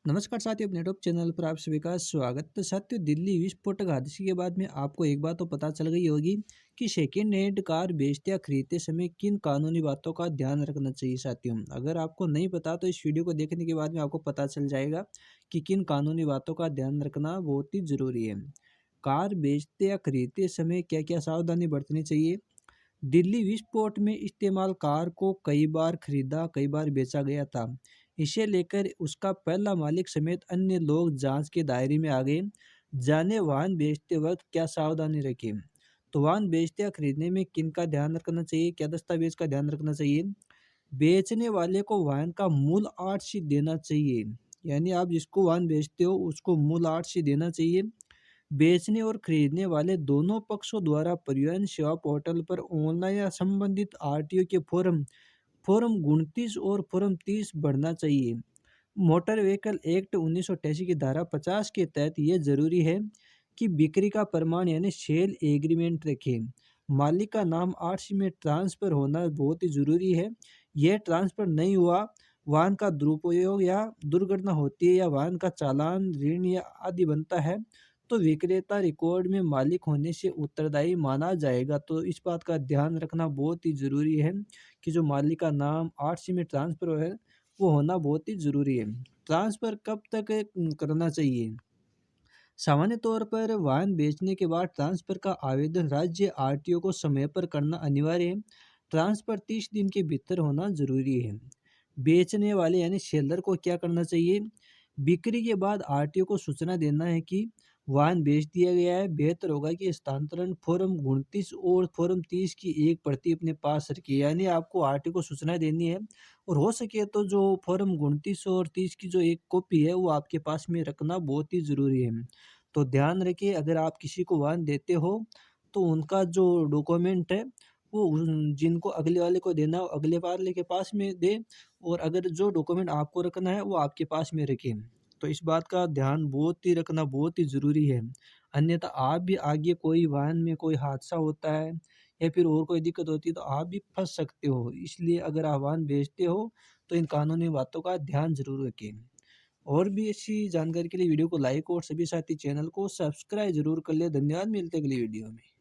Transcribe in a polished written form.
नमस्कार साथियों, अपने यूट्यूब चैनल पर आप सभी का स्वागत। तो साथियों, दिल्ली विस्फोटक हादसे के बाद में आपको एक बात तो पता चल गई होगी कि सेकेंड हैंड कार बेचते या खरीदते समय किन कानूनी बातों का ध्यान रखना चाहिए। साथियों, अगर आपको नहीं पता तो इस वीडियो को देखने के बाद में आपको पता चल जाएगा कि किन कानूनी बातों का ध्यान रखना बहुत ही जरूरी है। कार बेचते या खरीदते समय क्या क्या सावधानी बरतनी चाहिए। दिल्ली विस्फोट में इस्तेमाल कार को कई बार खरीदा, कई बार बेचा गया था। इसे लेकर उसका पहला मालिक समेत अन्य लोग जांच के दायरे में आ गए। जाने वाहन बेचते वक्त क्या सावधानी रखें। तो वाहन बेचते या खरीदने में किन का ध्यान रखना चाहिए, क्या दस्तावेज का ध्यान रखना चाहिए। बेचने वाले को वाहन का मूल आरसी देना चाहिए, यानी आप जिसको वाहन बेचते हो उसको मूल आरसी देना चाहिए। बेचने और खरीदने वाले दोनों पक्षों द्वारा परिवहन सेवा पोर्टल पर ऑनलाइन या संबंधित आरटीओ के फॉर्म फॉर्म 29 और फॉर्म 30 भरना चाहिए। मोटर व्हीकल एक्ट 1988 की धारा 50 के तहत यह जरूरी है कि बिक्री का प्रमाण यानी सेल एग्रीमेंट रखें। मालिक का नाम आरसी में ट्रांसफर होना बहुत ही जरूरी है। यह ट्रांसफर नहीं हुआ, वाहन का दुरुपयोग या दुर्घटना होती है या वाहन का चालान, ऋण या आदि बनता है तो विक्रेता रिकॉर्ड में मालिक होने से उत्तरदायी माना जाएगा। तो इस बात का ध्यान रखना बहुत ही जरूरी है कि जो मालिक का नाम आरसी में ट्रांसफर है वो होना बहुत ही ज़रूरी है। ट्रांसफ़र कब तक करना चाहिए? सामान्य तौर पर वाहन बेचने के बाद ट्रांसफ़र का आवेदन राज्य आरटीओ को समय पर करना अनिवार्य है। ट्रांसफ़र 30 दिन के भीतर होना ज़रूरी है। बेचने वाले यानी सेलर को क्या करना चाहिए? बिक्री के बाद आरटीओ को सूचना देना है कि वाहन बेच दिया गया है। बेहतर होगा कि स्थानांतरण फॉर्म 29 और फॉर्म 30 की एक प्रति अपने पास रखिए, यानी आपको आरटीओ को सूचना देनी है और हो सके तो जो फॉर्म 29 और 30 की जो एक कॉपी है वो आपके पास में रखना बहुत ही ज़रूरी है। तो ध्यान रखिए, अगर आप किसी को वाहन देते हो तो उनका जो डॉक्यूमेंट है वो जिनको अगले वाले को देना हो अगले वाले के पास में दे, और अगर जो डॉक्यूमेंट आपको रखना है वो आपके पास में रखें। तो इस बात का ध्यान बहुत ही रखना बहुत ही ज़रूरी है। अन्यथा आप भी आगे कोई वाहन में कोई हादसा होता है या फिर और कोई दिक्कत होती है तो आप भी फंस सकते हो। इसलिए अगर आप वाहन बेचते हो तो इन कानूनी बातों का ध्यान ज़रूर रखें। और भी ऐसी जानकारी के लिए वीडियो को लाइक और सभी साथी चैनल को सब्सक्राइब जरूर कर ले। धन्यवाद, मिलते हैं अगली वीडियो में।